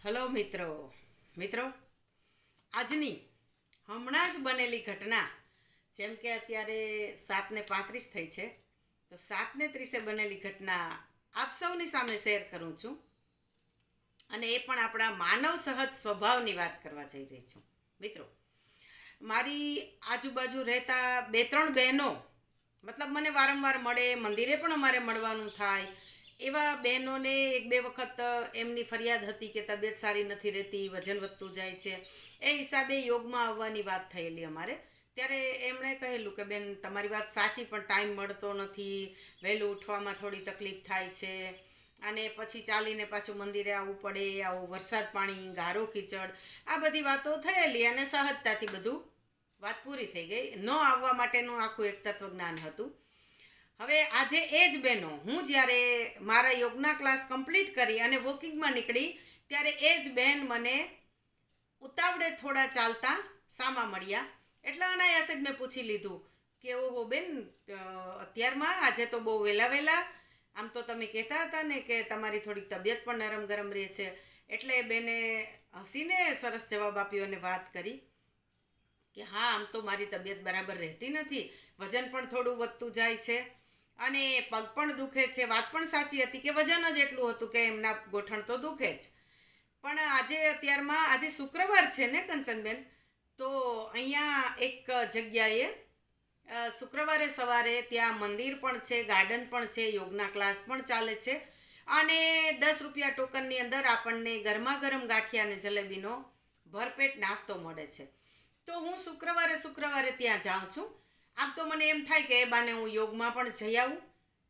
Hello મિત્રો આજની હમણાં જ બનેલી ઘટના, જેમ કે અત્યારે 7:35 થઈ છે, તો 7:30 બનેલી ઘટના આપ સૌની સામે શેર કરું છું. અને એ પણ આપણા માનવ સહજ સ્વભાવની વાત કરવા જઈ રહી છું. મિત્રો, મારી આજુબાજુ રહેતા 2-3 બહેનો, મતલબ મને વારંવાર મળે, મંદિરે પણ અમારે મળવાનું થાય, એવા બહેનોને 1-2 વખત એમની ફરિયાદ હતી કે તબિયત સારી નથી રહેતી, વજન વધતું જાય છે. એ હિસાબે યોગમાં આવવાની વાત થયેલી અમારે. ત્યારે એમણે કહેલું કે બેન, તમારી વાત સાચી, પણ ટાઈમ મળતો નથી, વહેલું ઉઠવામાં થોડી તકલીફ થાય છે, અને પછી ચાલીને પાછું મંદિરે આવવું પડે, આવું વરસાદ પાણી, ગારો કીચડ, આ બધી વાતો થયેલી અને સહજતાથી બધું વાત પૂરી થઈ ગઈ. ન આવવા માટેનું આખું એક તત્વજ્ઞાન હતું. હવે આજે એ જ બહેનો, હું જ્યારે મારા યોગના ક્લાસ કમ્પ્લીટ કરી અને વોકિંગમાં નીકળી, ત્યારે એ જ બહેન મને ઉતાવળે થોડા ચાલતા સામા મળ્યા. એટલે અનાયાસે જ મેં પૂછી લીધું કે ઓહો બેન, અત્યારમાં આજે તો બહુ વહેલા, આમ તો તમે કહેતા હતા ને કે તમારી થોડીક તબિયત પણ નરમ ગરમ રહે છે. એટલે બેને હસીને સરસ જવાબ આપ્યો અને વાત કરી કે હા, આમ તો મારી તબિયત બરાબર રહેતી નથી, વજન પણ થોડું વધતું જાય છે અને પગ પણ દુખે છે. વાત પણ સાચી હતી કે વજન જ એટલું હતું કે એમના ગોઠણ તો દુખે જ. પણ આજે શુક્રવાર છે ને કંચનબેન, તો અહીંયા એક જગ્યાએ શુક્રવારે સવારે ત્યાં મંદિર પણ છે, ગાર્ડન પણ છે, યોગના ક્લાસ પણ ચાલે છે, અને 10 રૂપિયા ટોકનની અંદર આપણને ગરમા ગરમ ગાંઠિયા અને જલેબીનો ભરપેટ નાસ્તો મળે છે. તો હું શુક્રવારે ત્યાં જાઉં છું. આમ તો મને એમ થાય કે એ બાને હું યોગમાં પણ જઈ આવું.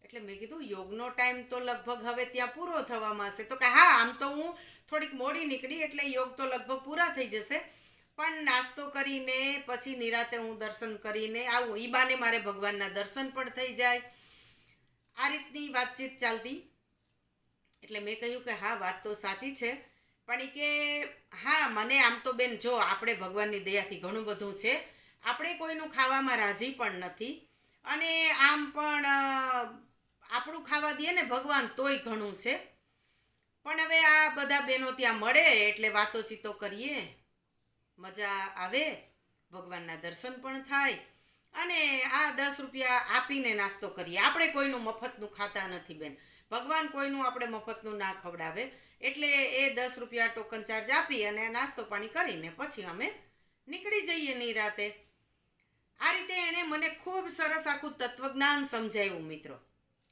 એટલે મેં કીધું યોગનો ટાઈમ તો લગભગ હવે ત્યાં પૂરો થવામાં હશે. તો કે હા, આમ તો હું થોડીક મોડી નીકળી એટલે યોગ તો લગભગ પૂરા થઈ જશે, પણ નાસ્તો કરીને પછી નિરાતે હું દર્શન કરીને આવું, ઈ બાને મારે ભગવાનના દર્શન પણ થઈ જાય. આ રીતની વાતચીત ચાલતી. એટલે મેં કહ્યું કે હા, વાત તો સાચી છે, પણ એ કે હા, મને આમ તો બેન, જો આપણે ભગવાનની દયાથી ઘણું બધું છે, આપણે કોઈનું ખાવામાં રાજી પણ નથી, અને આમ પણ આપણું ખાવા દે ને ભગવાન તોય ઘણું છે. પણ હવે આ બધા બહેનો ત્યાં મળે એટલે વાતોચીતો કરીએ, મજા આવે, ભગવાનના દર્શન પણ થાય, અને આ 10 રૂપિયા આપીને નાસ્તો કરીએ. આપણે કોઈનું મફતનું ખાતા નથી બેન, ભગવાન કોઈનું આપણે મફતનું ના ખવડાવે. એટલે એ 10 રૂપિયા ટોકન ચાર્જ આપી અને નાસ્તો પાણી કરીને પછી અમે નીકળી જઈએ નિરાતે. આ રીતે એણે મને ખૂબ સરસ આખું તત્વજ્ઞાન સમજાવ્યું મિત્રો.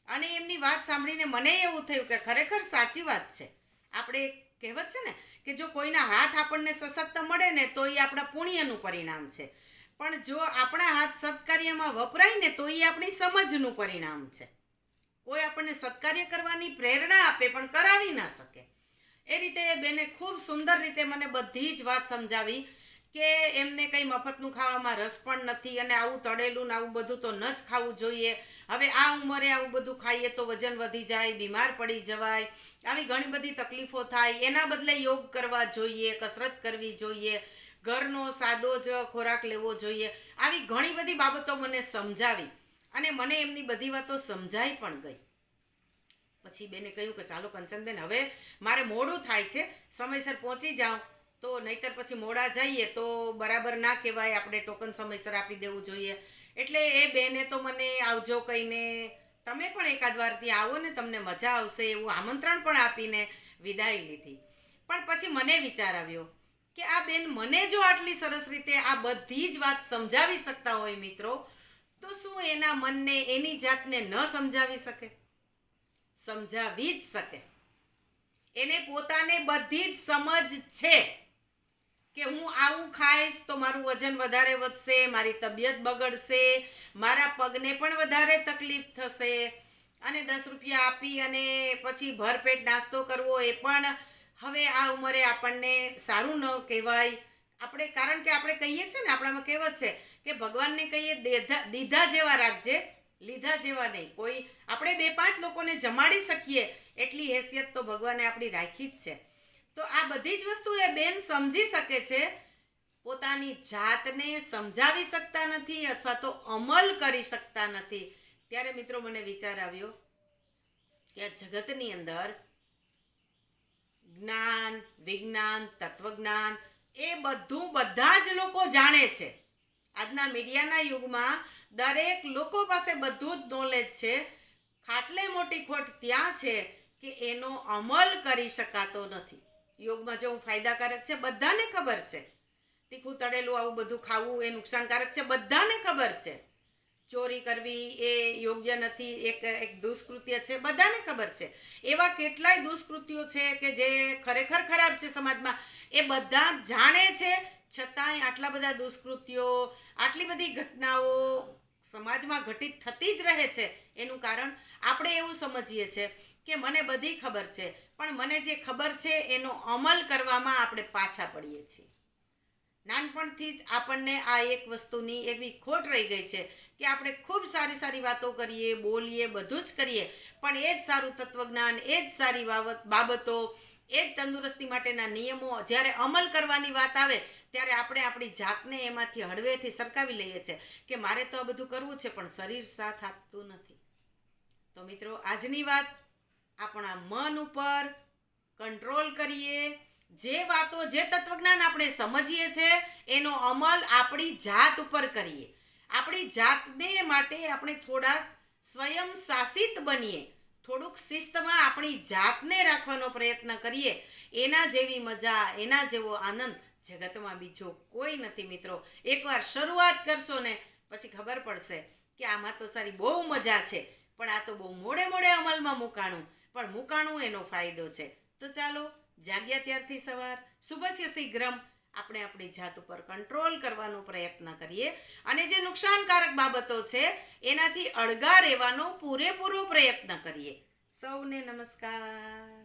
અને એમની વાત સાંભળીને મને એવું થયું કે ખરેખર સાચી વાત છે. આપણે કહેવત છે ને કે જો કોઈના હાથ આપણને સશક્ત મળે ને તો એ આપણા પુણ્યનું પરિણામ છે, પણ જો આપણા હાથ સત્કાર્યમાં વપરાય ને તો એ આપણી સમજનું પરિણામ છે. કોઈ આપણને સત્કાર્ય કરવાની પ્રેરણા આપે પણ કરાવી ના શકે. એ રીતે બેને ખૂબ સુંદર રીતે મને બધી જ વાત સમજાવી કે એમને કંઈ મફતનું ખાવામાં રસ પણ નથી, અને આવું તળેલું ને આવું બધું તો ન જ ખાવું જોઈએ. હવે આ ઉંમરે આવું બધું ખાઈએ તો વજન વધી જાય, બીમાર પડી જવાય, આવી ઘણી બધી તકલીફો થાય. એના બદલે યોગ કરવા જોઈએ, કસરત કરવી જોઈએ, ઘરનો સાદો જ ખોરાક લેવો જોઈએ. આવી ઘણી બધી બાબતો મને સમજાવી, અને મને એમની બધી વાતો સમજાઈ પણ ગઈ. પછી બેને કહ્યું કે ચાલો કંચનબેન, હવે મારે મોડું થાય છે, સમયસર પહોંચી જાઓ, તો નહીંતર પછી મોડા જઈએ તો બરાબર ના કહેવાય, આપણે ટોકન સમયસર આપી દેવું જોઈએ. એટલે એ બેને તો મને આવજો કહીને, તમે પણ એકાદ વાર ત્યાં આવો ને તમને મજા આવશે એવું આમંત્રણ પણ આપીને વિદાય લીધી. પણ પછી મને વિચાર આવ્યો કે આ બેન મને જો આટલી સરસ રીતે આ બધી જ વાત સમજાવી શકતા હોય મિત્રો, તો શું એના મનને, એની જાતને ન સમજાવી શકે? સમજાવી જ શકે. એને પોતાને બધી જ સમજ છે કે હું આવું ખાઈશ તો મારું વજન વધારે વધશે, મારી તબિયત બગડશે, મારા પગને પણ વધારે તકલીફ થશે, અને 10 રૂપિયા આપી અને પછી ભરપેટ નાસ્તો કરવો એ પણ હવે આ ઉંમરે આપણને સારું ન કહેવાય. આપણે, કારણ કે આપણે કહીએ છીએ ને, આપણામાં કહેવત છે કે ભગવાનને કહીએ દીધા જેવા રાખજે, લીધા જેવા નહીં. કોઈ આપણે 2-5 લોકોને જમાડી શકીએ એટલી હેસિયત તો ભગવાને આપણી રાખી જ છે. તો આ બધી જ વસ્તુ એ બેન સમજી શકે છે, પોતાની જાતને સમજાવી શકતા નથી અથવા તો અમલ કરી શકતા નથી. ત્યારે મિત્રો મને વિચાર આવ્યો કે આ જગતની અંદર જ્ઞાન, વિજ્ઞાન, તત્વજ્ઞાન એ બધું બધા જ લોકો જાણે છે. આજના મીડિયાના યુગમાં દરેક લોકો પાસે બધું જ નોલેજ છે. ખાટલે મોટી ખોટ ત્યાં છે કે એનો અમલ કરી શકાતો નથી. યોગમાં જેવું ફાયદાકારક છે બધાને ખબર છે. તીખું તળેલું આવું બધું ખાવું એ નુકસાનકારક છે બધાને ખબર છે. ચોરી કરવી એ યોગ્ય નથી, એક દુષ્કૃત્ય છે, બધાને ખબર છે. એવા કેટલાય દુષ્કૃત્યો છે કે જે ખરેખર ખરાબ છે સમાજમાં, એ બધા જાણે છે. છતાંય આટલા બધા દુષ્કૃત્યો, આટલી બધી ઘટનાઓ સમાજમાં ઘટિત થતી જ રહે છે. એનું કારણ આપણે એવું સમજીએ છીએ કે મને બધી ખબર છે, પણ મને જે ખબર છે એનો અમલ કરવામાં આપણે પાછા પડીએ છીએ. નાનપણથી જ આપણને આ એક વસ્તુની એવી ખોટ રહી ગઈ છે કે આપણે ખૂબ સારી સારી વાતો કરીએ, બોલીએ, બધું જ કરીએ, પણ એ જ સારું તત્વજ્ઞાન, એ જ સારી બાબતો, એ જ તંદુરસ્તી માટેના નિયમો જ્યારે અમલ કરવાની વાત આવે ત્યારે આપણે આપણી જાતને એમાંથી હળવેથી સરકાવી લઈએ છીએ કે મારે તો આ બધું કરવું છે, પણ શરીર સાથ આપતું નથી. તો મિત્રો, આજની વાત આપણા મન ઉપર કંટ્રોલ કરીએ. જે વાતો, જે તત્વજ્ઞાન આપણે સમજીએ છીએ એનો અમલ આપણી જાત ઉપર કરીએ. આપણી જાતને માટે આપણે થોડાક સ્વયં શાસિત બનીએ, થોડુંક શિસ્તમાં આપણી જાતને રાખવાનો પ્રયત્ન કરીએ. એના જેવી મજા, એના જેવો આનંદ જગતમાં બીજો કોઈ નથી મિત્રો. એકવાર શરૂઆત કરશો ને પછી ખબર પડશે કે આમાં તો સારી બહુ મજા છે, પણ આ તો બહુ મોડે મોડે અમલમાં મૂકાણું એનો ફાયદો છે. તો ચાલો, જાગ્યા ત્યારથી સવાર, શુભસ્ય શીઘ્રમ, આપણે આપણી જાત ઉપર કંટ્રોલ કરવાનો પ્રયત્ન કરીએ અને જે નુકસાનકારક બાબતો છે એનાથી અળગા રહેવાનો પૂરેપૂરો પ્રયત્ન કરીએ. સૌને નમસ્કાર.